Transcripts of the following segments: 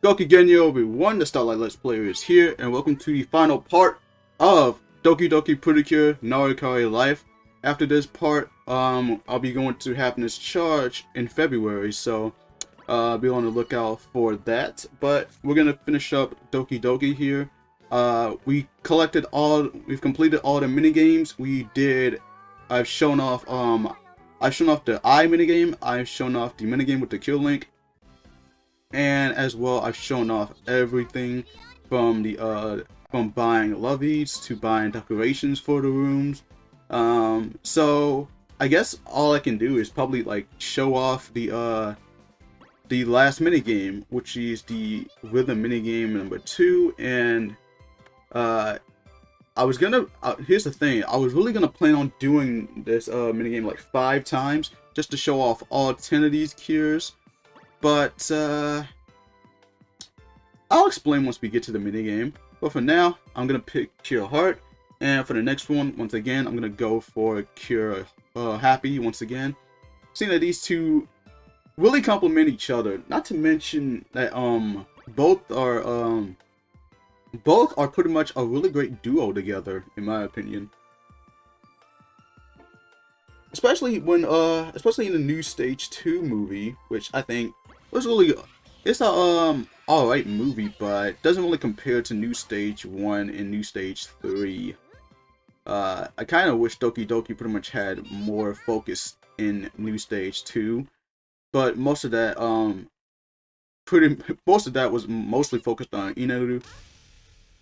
Doki Genyo everyone, the Starlight Let's Player is here, and welcome to the final part of Doki Pretty Cure Narikari Life. After this part, I'll be going to Happiness Charge in February, so be on the lookout for that. But we're gonna finish up Doki here. We've completed all the mini games. I've shown off the eye minigame. I've shown off the minigame with the kill link. And as well, I've shown off everything from from buying loveys to buying decorations for the rooms. So I guess all I can do is probably like show off the last minigame, which is the rhythm minigame number 2. And I was gonna here's the thing, I was really gonna plan on doing this minigame like 5 times just to show off all 10 of these cures. But I'll explain once we get to the minigame. But for now, I'm gonna pick Cure Heart, and for the next one, once again, I'm gonna go for Cure Happy once again. Seeing that these two really complement each other. Not to mention that both are pretty much a really great duo together, in my opinion. Especially in the new Stage 2 movie, which I think was it's a alright movie, but doesn't really compare to New Stage 1 and New Stage 3. I kind of wish Doki pretty much had more focus in New Stage 2, but most of that was mostly focused on Inaru,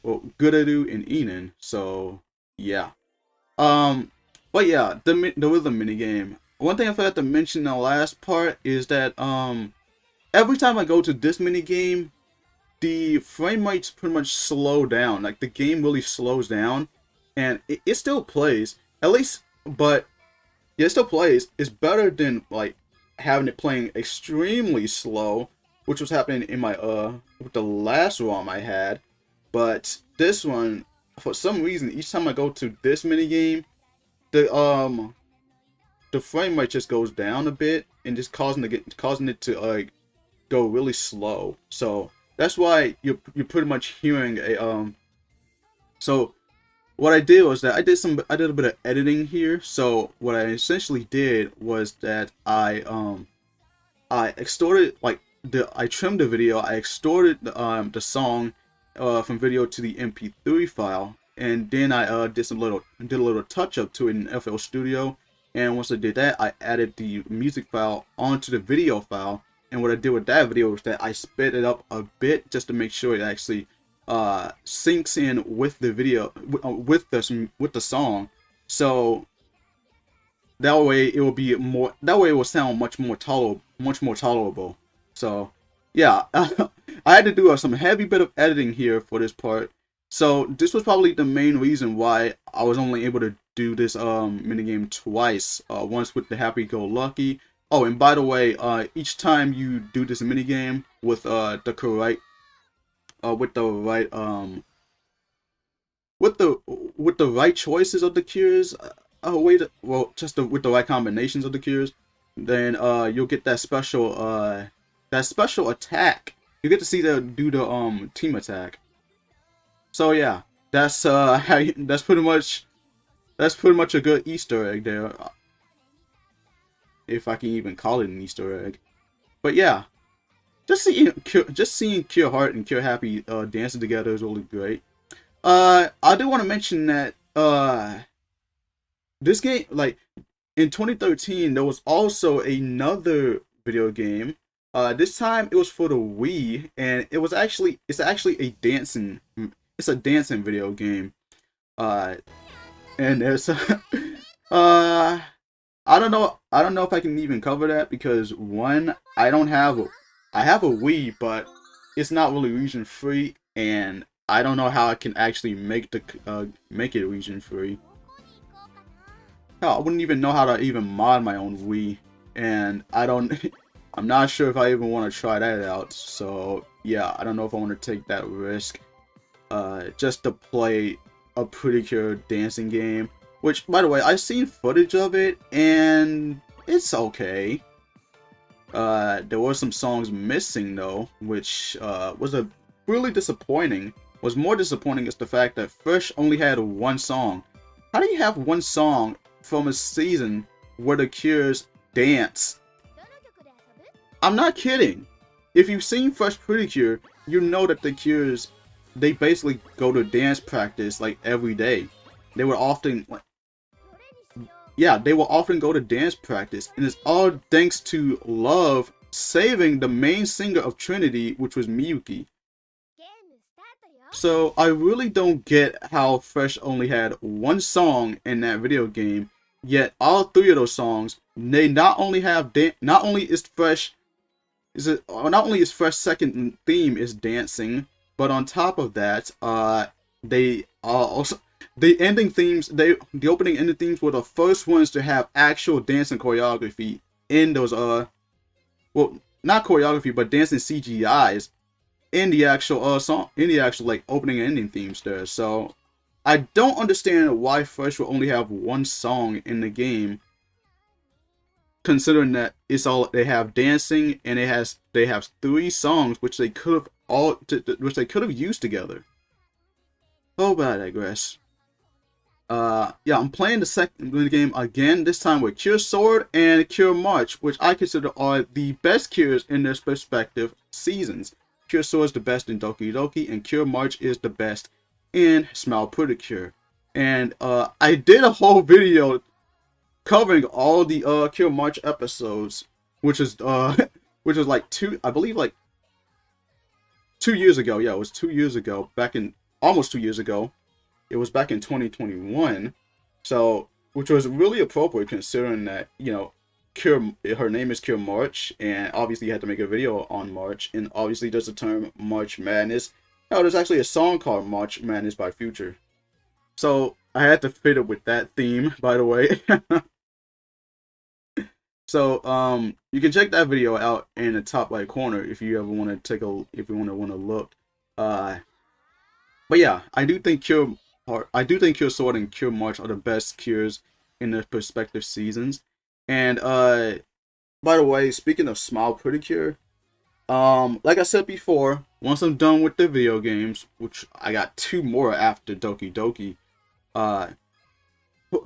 well, Goodaru and Inan. So yeah. But yeah, the rhythm minigame. One thing I forgot to mention in the last part is that every time I go to this minigame, the frame rates pretty much slow down. Like the game really slows down, and it still plays. At least, but yeah, it still plays. It's better than like having it playing extremely slow, which was happening in my with the last ROM I had. But this one, for some reason, each time I go to this minigame, the frame rate just goes down a bit and just causing it to like go really slow. So that's why you're pretty much hearing a So what I did was that I did a bit of editing here. So what I essentially did was that I extorted I trimmed the video. I extorted the song from video to the MP3 file, and then I did a little touch up to it in FL Studio. And once I did that, I added the music file onto the video file. And what I did with that video was that I sped it up a bit just to make sure it actually syncs in with the video, with the song. So that way it will be more. That way it will sound much more tolerable. So yeah, I had to do some heavy bit of editing here for this part. So this was probably the main reason why I was only able to do this minigame twice. Once with the Happy Go Lucky. Oh, and by the way, each time you do this minigame with the right choices of the cures, with the right combinations of the cures, then you'll get that special attack. You get to see do the team attack. So yeah, that's pretty much a good Easter egg there, if I can even call it an Easter egg. But yeah, just seeing Cure Heart and Cure Happy dancing together is really great. I do want to mention that this game, like in 2013, there was also another video game. This time it was for the Wii, and it's actually a dancing video game. And there's I don't know if I can even cover that, because one, I have a Wii, but it's not really region free, and I don't know how I can actually make it region free. Hell, I wouldn't even know how to even mod my own Wii, and I'm not sure if I even want to try that out. So yeah, I don't know if I want to take that risk just to play a pretty cure dancing game. Which, by the way, I've seen footage of it, and it's okay. There were some songs missing though, which was a really disappointing. Was more disappointing is the fact that Fresh only had one song. How do you have one song from a season where the Cure's dance? I'm not kidding. If you've seen Fresh Pretty Cure, you know that the Cures, they basically go to dance practice like every day. They would often like, yeah, they will often go to dance practice, and it's all thanks to Love saving the main singer of Trinity, which was Miyuki. So I really don't get how Fresh only had one song in that video game, yet all three of those songs, they not only have not only is Fresh second theme is dancing, but on top of that, they also the ending themes, the opening ending themes were the first ones to have actual dancing choreography in those well, not choreography but dancing CGIs in the actual song, in the actual like opening and ending themes there. So I don't understand why Fresh will only have one song in the game, considering that it's all they have dancing and they have three songs which they could have used together. Oh, but I digress. Yeah, I'm playing the second game again, this time with Cure Sword and Cure March, which I consider are the best Cures in their respective seasons. Cure Sword is the best in Doki Doki, and Cure March is the best in Smile Pretty Cure. And I did a whole video covering all the Cure March episodes, which is which was like I believe like 2 years ago. Yeah, it was 2 years ago, almost 2 years ago. It was back in 2021, so which was really appropriate considering that, you know, her name is Cure March, and obviously you had to make a video on March, and obviously there's the term March Madness. No, there's actually a song called March Madness by Future, so I had to fit it with that theme, by the way. So you can check that video out in the top right corner if you ever want to look. But yeah, I do think Cure Sword and Cure March are the best Cures in their respective seasons. And by the way, speaking of Smile Pretty Cure, like I said before, once I'm done with the video games, which I got 2 more after Doki Doki,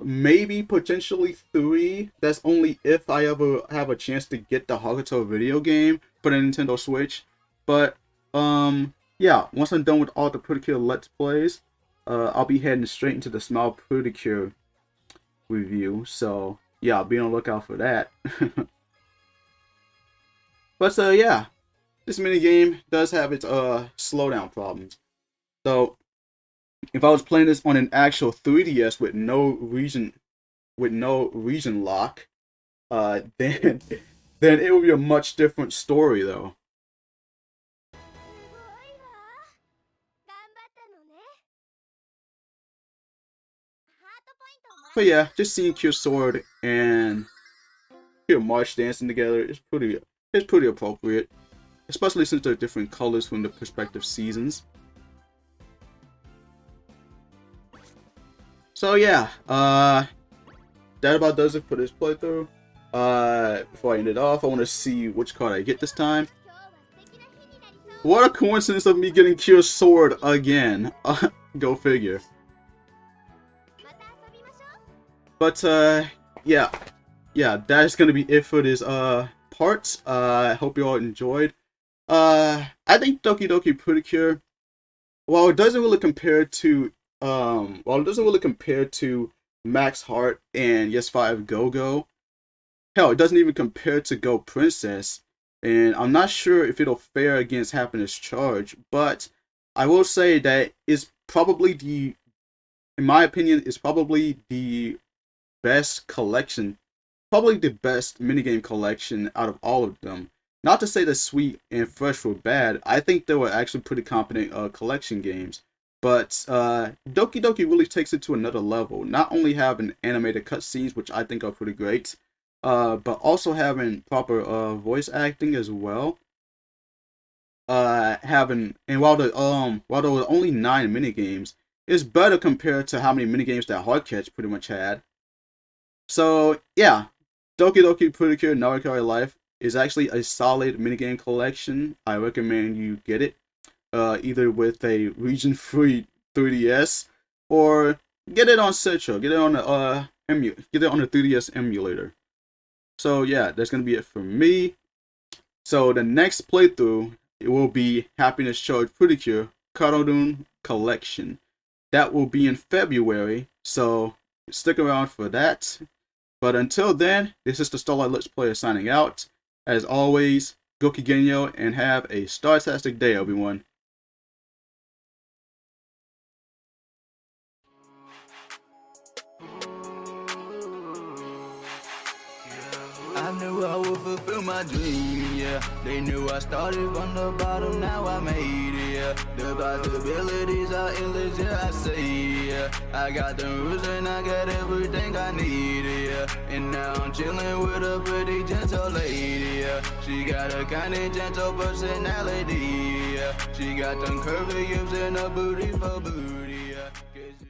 maybe potentially 3. That's only if I ever have a chance to get the Hakuto video game for the Nintendo Switch. But yeah, once I'm done with all the Pretty Cure Let's Plays, I'll be heading straight into the Smile Pretty Cure review. So yeah, I'll be on the lookout for that. But yeah, this minigame does have its slowdown problems. So if I was playing this on an actual 3DS with no region lock, then it would be a much different story though. But yeah, just seeing Cure Sword and Cure March dancing together is pretty appropriate, especially since they're different colors from the respective seasons. So yeah, that about does it for this playthrough. Before I end it off, I want to see which card I get this time. What a coincidence of me getting Cure Sword again. Go figure. But yeah, that is gonna be it for this part. I hope you all enjoyed. I think Doki Doki Pretty Cure, while it doesn't really compare to Max Heart and Yes 5 Go Go, hell, it doesn't even compare to Go Princess, and I'm not sure if it'll fare against Happiness Charge, but I will say that it's probably in my opinion, it's probably the best collection, probably the best minigame collection out of all of them. Not to say that Sweet and Fresh were bad. I think they were actually pretty competent collection games. But Doki Doki really takes it to another level. Not only having animated cutscenes, which I think are pretty great, but also having proper voice acting as well. While there were only 9 minigames, it's better compared to how many minigames that Hardcatch pretty much had. So yeah, Doki Doki Pretty Cure Narikari Life is actually a solid minigame collection. I recommend you get it, either with a region-free 3DS or get it on Citro. Get it on the get it on the 3DS emulator. So yeah, that's gonna be it for me. So the next playthrough, it will be Happiness Charge Pretty Cure Cardoon Collection. That will be in February, so stick around for that. But until then, this is the Starlight Let's Player signing out. As always, Doki Genyo, and have a startastic day, everyone. I knew I would fulfill my dream, yeah. They knew I started from the bottom, now I made it, yeah. The possibilities are endless, yeah, I say, yeah. I got the roots and I got everything I need, yeah. And now I'm chilling with a pretty gentle lady, yeah. She got a kinda gentle personality, yeah. She got them curvy hips and a booty for booty.